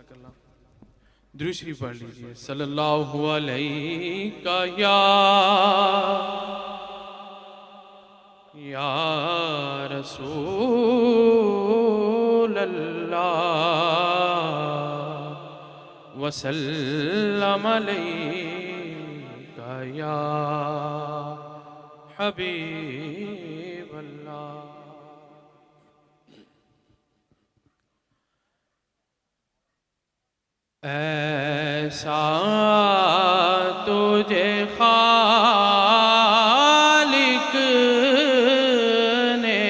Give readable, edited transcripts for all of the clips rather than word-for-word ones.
جزاک اللہ. درود شریف پڑھ لیجئے. صلی اللہ علیہ یا رسول اللہ وسلم علیک یا حبیب اللہ. ایسا تجھے خالق نے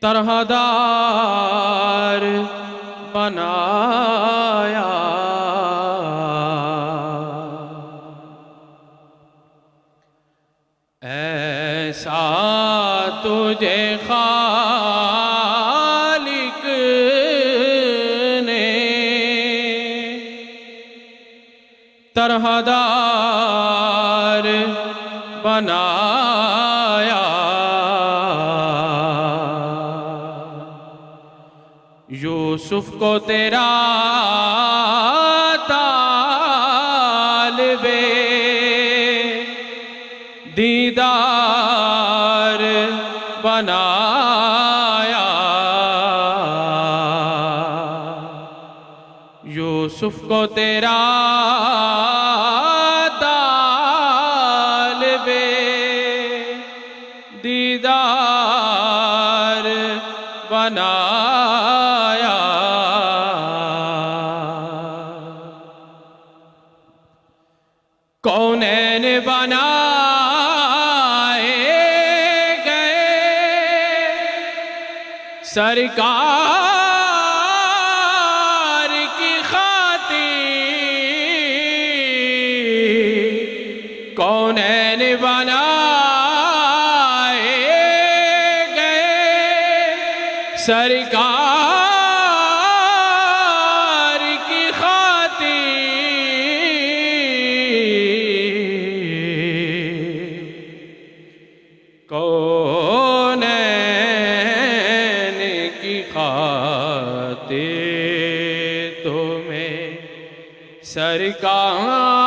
طرح دار بنایا، ایسا تجھے خالق نے طرح دار بنایا. یوسف کو تیرا طالب دیدار بنایا، یوسف کو تیرا طالب دیدار بنایا. کونین بنائے گئے سرکار کی خاطر، کونین بنائے گئے سرکار کی خاطر، کونین کی خاطر تمہیں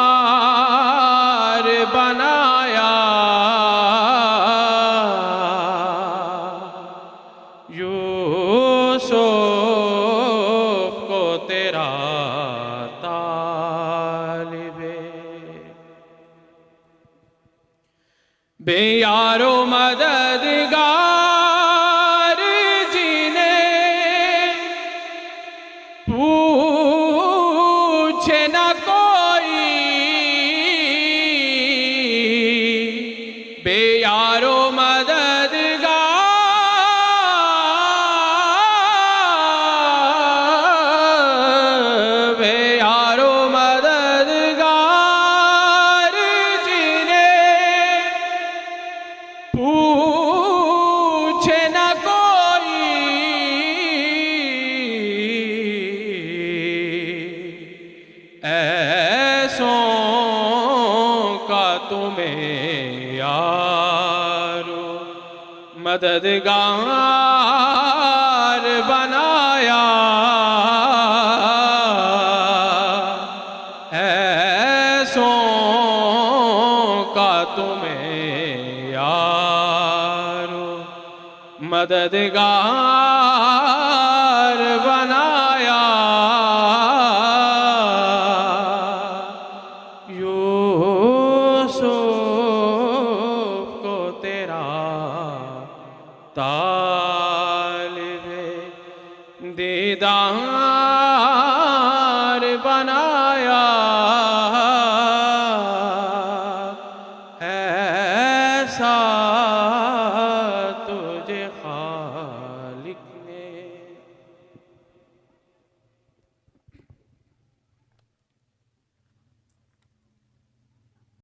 سرکار بنایا. یوسف کو تیرا طالب بے یار و مددگار جنہیں پوچھے نہ کوئی، بے یار و مددگار، بے یار و مددگار جنہیں پوچھے نہ کوئی، ایسوں کا تمہیں یار مددگار بنایا، ایسوں کا تمہیں یار مددگار بنایا. یوسف کو تیرا طالب دیدار بنایا، ایسا تجھے خالق